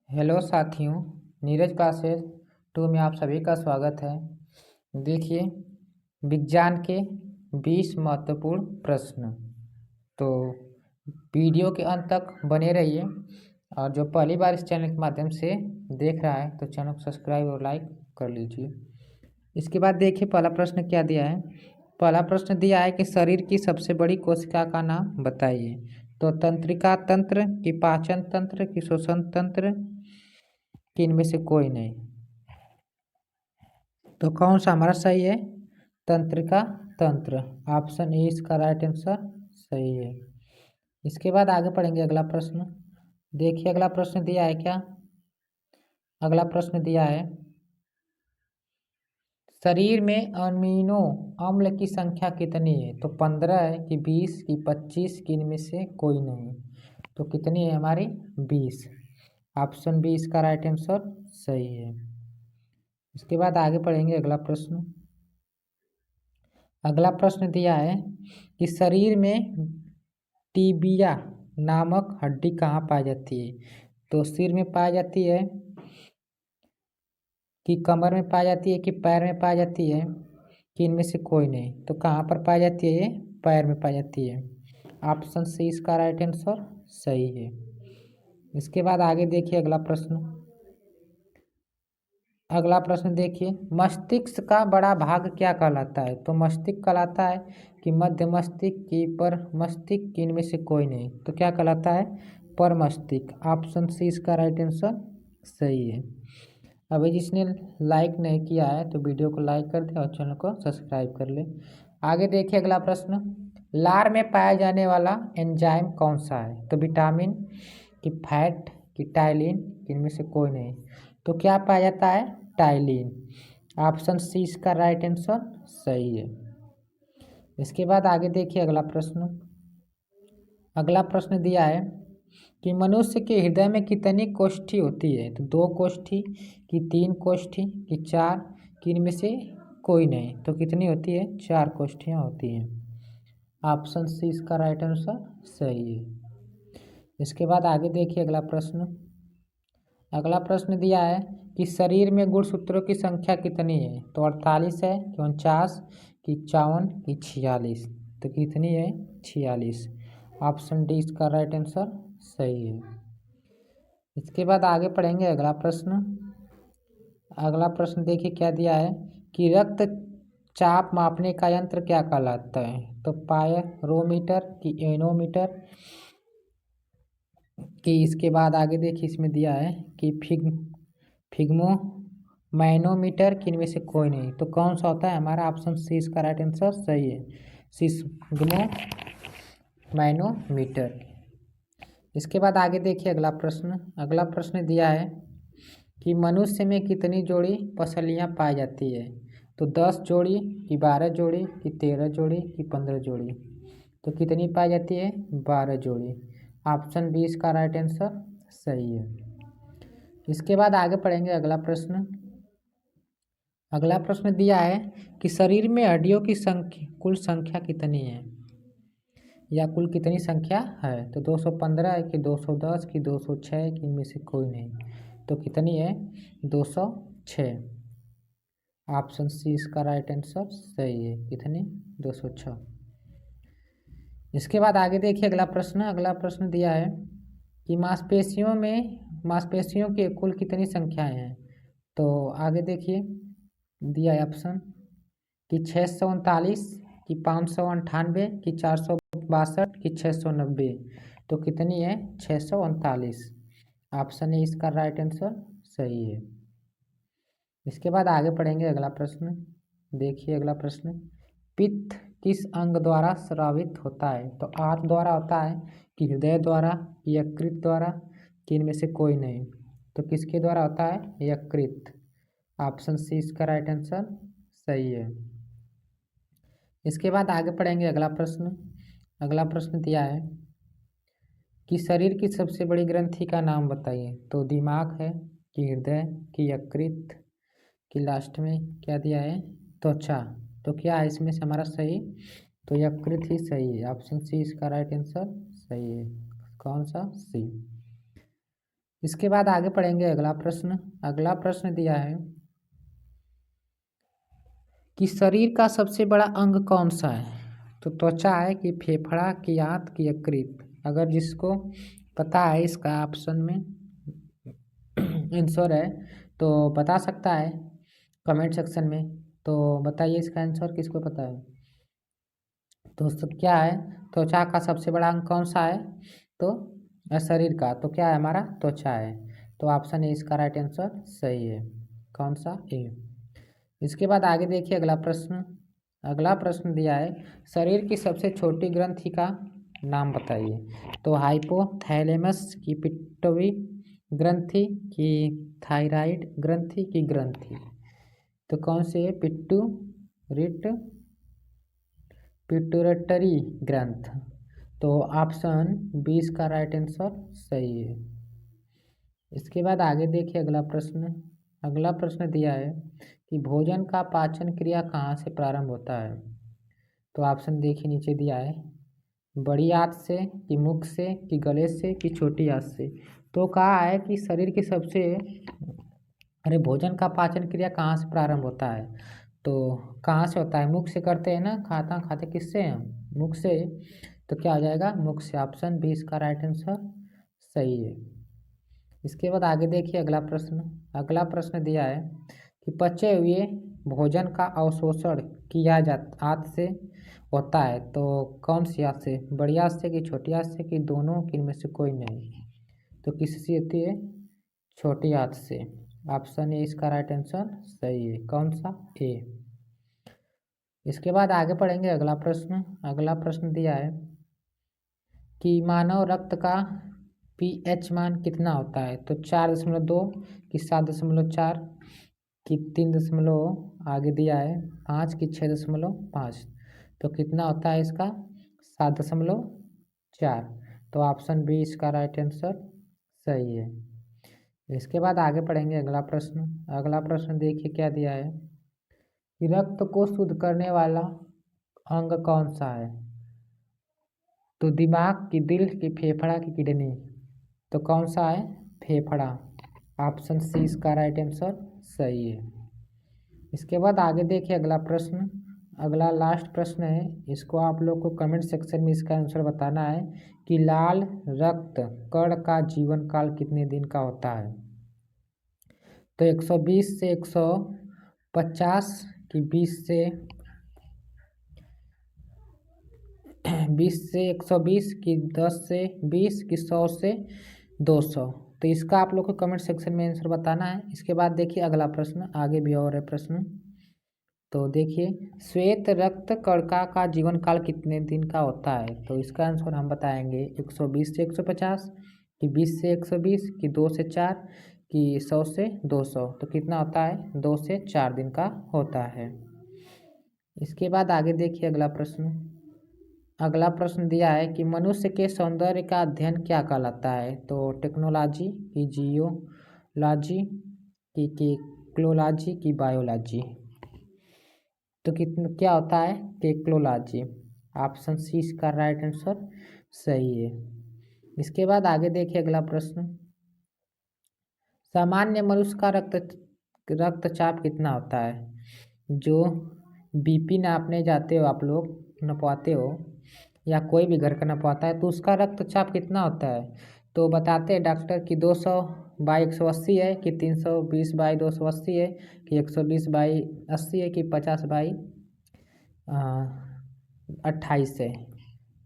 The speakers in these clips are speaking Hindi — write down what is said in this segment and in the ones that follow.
हेलो साथियों, नीरज क्लासेस 2 में आप सभी का स्वागत है। देखिए, विज्ञान के 20 महत्वपूर्ण प्रश्न। तो वीडियो के अंत तक बने रहिए और जो पहली बार इस चैनल के माध्यम से देख रहा है तो चैनल को सब्सक्राइब और लाइक कर लीजिए। इसके बाद देखिए पहला प्रश्न क्या दिया है। पहला प्रश्न दिया है कि शरीर की सबसे बड़ी कोशिका का नाम बताइए। तो तंत्रिका तंत्र की पाचन तंत्र की श्वसन तंत्र कि इनमें से कोई नहीं। तो कौन सा हमारा सही है? तंत्रिका तंत्र, ऑप्शन ए इसका राइट आंसर सही है। इसके बाद आगे पढ़ेंगे अगला प्रश्न। देखिए अगला प्रश्न दिया है क्या। अगला प्रश्न दिया है शरीर में अमीनो अम्ल की संख्या कितनी है। तो 15 है कि 20 कि 25 कि इनमें से कोई नहीं। तो कितनी है हमारी? 20। ऑप्शन बी इसका राइट आंसर सही है। इसके बाद आगे पढ़ेंगे अगला प्रश्न। अगला प्रश्न दिया है कि शरीर में टीबिया नामक हड्डी कहाँ पाई जाती है। तो सिर में पाई जाती है कि कमर में पाई जाती है कि पैर में पाई जाती है कि इनमें से कोई नहीं। तो कहाँ पर पाई जाती है? ये पैर में पाई जाती है। ऑप्शन सी इसका राइट आंसर सही है। इसके बाद आगे देखिए अगला प्रश्न। अगला प्रश्न देखिए, मस्तिष्क का बड़ा भाग क्या कहलाता है। तो मस्तिष्क कहलाता है कि मध्य मस्तिष्क की पर मस्तिष्क की इनमें से कोई नहीं। तो क्या कहलाता है? पर मस्तिष्क। ऑप्शन सी इसका राइट आंसर सही है। अभी जिसने लाइक नहीं किया है तो वीडियो को लाइक कर दे और चैनल को सब्सक्राइब कर ले। आगे देखिए अगला प्रश्न, लार में पाया जाने वाला एंजाइम कौन सा है। तो विटामिन कि फैट कि टाइलिन इनमें से कोई नहीं। तो क्या पाया जाता है? टाइलिन। ऑप्शन सी इसका राइट आंसर सही है। इसके बाद आगे देखिए अगला प्रश्न। अगला प्रश्न दिया है कि मनुष्य के हृदय में कितनी कोष्ठी होती है। तो 2 कोष्ठी कि 3 कोष्ठी कि 4 कि इनमें से कोई नहीं। तो कितनी होती है? 4 कोष्ठियाँ होती हैं। ऑप्शन सी इसका राइट आंसर सही है। इसके बाद आगे देखिए अगला प्रश्न। अगला प्रश्न दिया है कि शरीर में गुणसूत्रों की संख्या कितनी है। तो 48 है कि 49 कि 54 कि 46। तो कितनी है? 46। ऑप्शन डी इसका राइट आंसर सही है। इसके बाद आगे पढ़ेंगे अगला प्रश्न। अगला प्रश्न देखिए क्या दिया है कि रक्त चाप मापने का यंत्र क्या कहलाता है। तो पायरोमीटर कि एनोमीटर कि इसके बाद आगे देखिए इसमें दिया है कि फिग्मो मैनोमीटर कि इनमें से कोई नहीं। तो कौन सा होता है हमारा? ऑप्शन सी इसका राइट आंसर सही है, सिग्मो मैनोमीटर। इसके बाद आगे देखिए अगला प्रश्न। अगला प्रश्न दिया है कि मनुष्य में कितनी जोड़ी पसलियाँ पाई जाती है। तो 10 जोड़ी कि 12 जोड़ी कि 13 जोड़ी कि 15 जोड़ी। तो कितनी पाई जाती है? 12 जोड़ी। ऑप्शन बी इसका राइट आंसर सही है। इसके बाद आगे पढ़ेंगे अगला प्रश्न। अगला प्रश्न दिया है कि शरीर में हड्डियों की कुल संख्या कितनी है या कुल कितनी संख्या है। तो 215 है कि 210 कि 206 कि इनमें से कोई नहीं। तो कितनी है? 206। ऑप्शन सी इसका राइट आंसर सही है। कितनी? 206। इसके बाद आगे देखिए अगला प्रश्न। अगला प्रश्न दिया है कि मांसपेशियों के कुल कितनी संख्याएं हैं। तो आगे देखिए दिया है ऑप्शन कि 639 कि 598 कि 462 कि 690। तो कितनी है? 639। ऑप्शन ए इसका राइट आंसर सही है। इसके बाद आगे पढ़ेंगे अगला प्रश्न। देखिए अगला प्रश्न, पित्त किस अंग द्वारा स्रावित होता है। तो आंत द्वारा होता है कि हृदय द्वारा, यकृत द्वारा कि इनमें से कोई नहीं। तो किसके द्वारा होता है? यकृत। ऑप्शन सी इसका राइट आंसर सही है। इसके बाद आगे पढ़ेंगे अगला प्रश्न। अगला प्रश्न दिया है कि शरीर की सबसे बड़ी ग्रंथि का नाम बताइए। तो दिमाग है कि हृदय कि यकृत कि लास्ट में क्या दिया है? त्वचा। तो क्या है इसमें से हमारा सही? तो यकृत ही सही है। ऑप्शन सी इसका राइट आंसर सही है। कौन सा? सी। इसके बाद आगे पढ़ेंगे अगला प्रश्न। अगला प्रश्न दिया है कि शरीर का सबसे बड़ा अंग कौन सा है। तो त्वचा है कि फेफड़ा कि आंत कि यकृत। अगर जिसको पता है इसका ऑप्शन में आंसर है तो बता सकता है कमेंट सेक्शन में। तो बताइए इसका आंसर किसको पता है। तो सब क्या है, त्वचा का सबसे बड़ा अंग कौन सा है। तो शरीर का तो क्या है हमारा त्वचा है। तो ऑप्शन ए इसका राइट आंसर सही है। कौन सा, ए। इसके बाद आगे देखिए अगला प्रश्न। अगला प्रश्न दिया है शरीर की सबसे छोटी ग्रंथि का नाम बताइए। तो हाइपोथैलेमस की पिट्यूटरी ग्रंथि की थायराइड ग्रंथि की ग्रंथि। तो कौन सी है, पिट्यूटरी ग्रंथ। तो ऑप्शन बी इसका राइट आंसर सही है। इसके बाद आगे देखिए अगला प्रश्न। अगला प्रश्न दिया है कि भोजन का पाचन क्रिया कहाँ से प्रारंभ होता है। तो ऑप्शन देखिए नीचे दिया है, बड़ी आंत से कि मुख से कि गले से कि छोटी आंत से। तो कहा है कि शरीर के सबसे अरे भोजन का पाचन क्रिया कहाँ से प्रारंभ होता है। तो कहाँ से होता है, मुख से करते हैं ना, खाते किससे हैं हम, मुख से। तो क्या हो जाएगा, मुख से। ऑप्शन बी इसका राइट आंसर सही है। इसके बाद आगे देखिए अगला प्रश्न। अगला प्रश्न दिया है कि पचे हुए भोजन का अवशोषण किया जाता आंत से होता है। तो कौन सी आंत से, बड़ी आंत से कि छोटी आंत से कि दोनों, कि इनमें से कोई नहीं। तो किससे होती है, छोटी आंत से। ऑप्शन ए इसका राइट आंसर सही है। कौन सा, ए। इसके बाद आगे पढ़ेंगे अगला प्रश्न। अगला प्रश्न दिया है कि मानव रक्त का पीएच मान कितना होता है। तो 4.2 कि 7.4 कि 3 आगे दिया है 5 कि 6.5। तो कितना होता है इसका, 7.4। तो ऑप्शन बी इसका राइट आंसर सही है। इसके बाद आगे पढ़ेंगे अगला प्रश्न। अगला प्रश्न देखिए क्या दिया है कि रक्त को शुद्ध करने वाला अंग कौन सा है। तो दिमाग की दिल की फेफड़ा की किडनी। तो कौन सा है, फेफड़ा। ऑप्शन सी इसका राइट आंसर सही है। इसके बाद आगे देखिए अगला प्रश्न। अगला लास्ट प्रश्न है, इसको आप लोग को कमेंट सेक्शन में इसका आंसर बताना है कि लाल रक्त कण का जीवन काल कितने दिन का होता है। तो 120 से 150 कि 20 कि 10 से 20 कि 100 से 200। तो इसका आप लोग को कमेंट सेक्शन में आंसर बताना है। इसके बाद देखिए अगला प्रश्न, आगे भी और है प्रश्न। तो देखिए श्वेत रक्त कणिका का जीवन काल कितने दिन का होता है। तो इसका आंसर हम बताएंगे 120 से 150 कि 20 से 120 कि 2 से 4 कि 100 से 200। तो कितना होता है, 2 से 4 दिन का होता है। इसके बाद आगे देखिए अगला प्रश्न। अगला प्रश्न दिया है कि मनुष्य के सौंदर्य का अध्ययन क्या कहलाता है। तो टेक्नोलॉजी की जियोलॉजी की केक्लोलॉजी की बायोलॉजी। तो कितना क्या होता है, केक्लोलॉजी। ऑप्शन सी इसका राइट आंसर सही है। इसके बाद आगे देखिए अगला प्रश्न। सामान्य मनुष्य का रक्तचाप कितना होता है। जो बीपी नापने जाते हो आप लोग, नपवाते हो या कोई भी घर का नपवाता है, तो उसका रक्तचाप कितना होता है। तो बताते हैं डॉक्टर कि 200/180 है कि 320/280 है कि 120/80 है कि 50/28 है।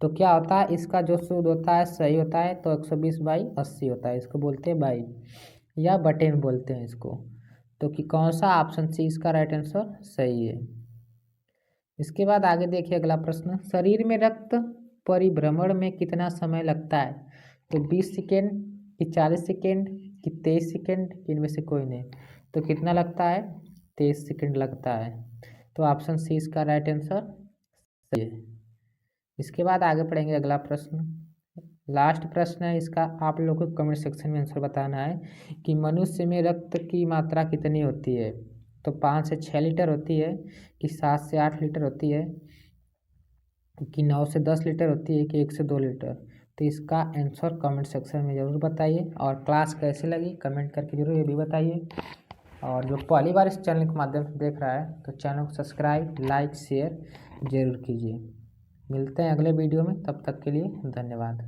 तो क्या होता है, इसका जो शुद्ध होता है सही होता है तो 120/80 होता है। इसको बोलते हैं बाई या बटे में बोलते हैं इसको। तो कि कौन सा, ऑप्शन सी इसका राइट आंसर सही है। इसके बाद आगे देखिए अगला प्रश्न। शरीर में रक्त परिभ्रमण में कितना समय लगता है। तो 20 सेकेंड कि 40 सेकेंड कि 23 सेकेंड कि इनमें से कोई नहीं। तो कितना लगता है, 23 सेकेंड लगता है। तो ऑप्शन सी इसका राइट आंसर सही है। इसके बाद आगे पढ़ेंगे अगला प्रश्न। लास्ट प्रश्न है इसका, आप लोगों को कमेंट सेक्शन में आंसर बताना है कि मनुष्य में रक्त की मात्रा कितनी होती है। तो 5 से 6 लीटर होती है कि 7 से 8 लीटर होती है कि 9 से 10 लीटर होती है कि 1 से 2 लीटर। तो इसका आंसर कमेंट सेक्शन में ज़रूर बताइए, और क्लास कैसे लगी कमेंट करके जरूर ये भी बताइए। और जो पहली बार इस चैनल के माध्यम से देख रहा है तो चैनल को सब्सक्राइब, लाइक, शेयर जरूर कीजिए। मिलते हैं अगले वीडियो में, तब तक के लिए धन्यवाद।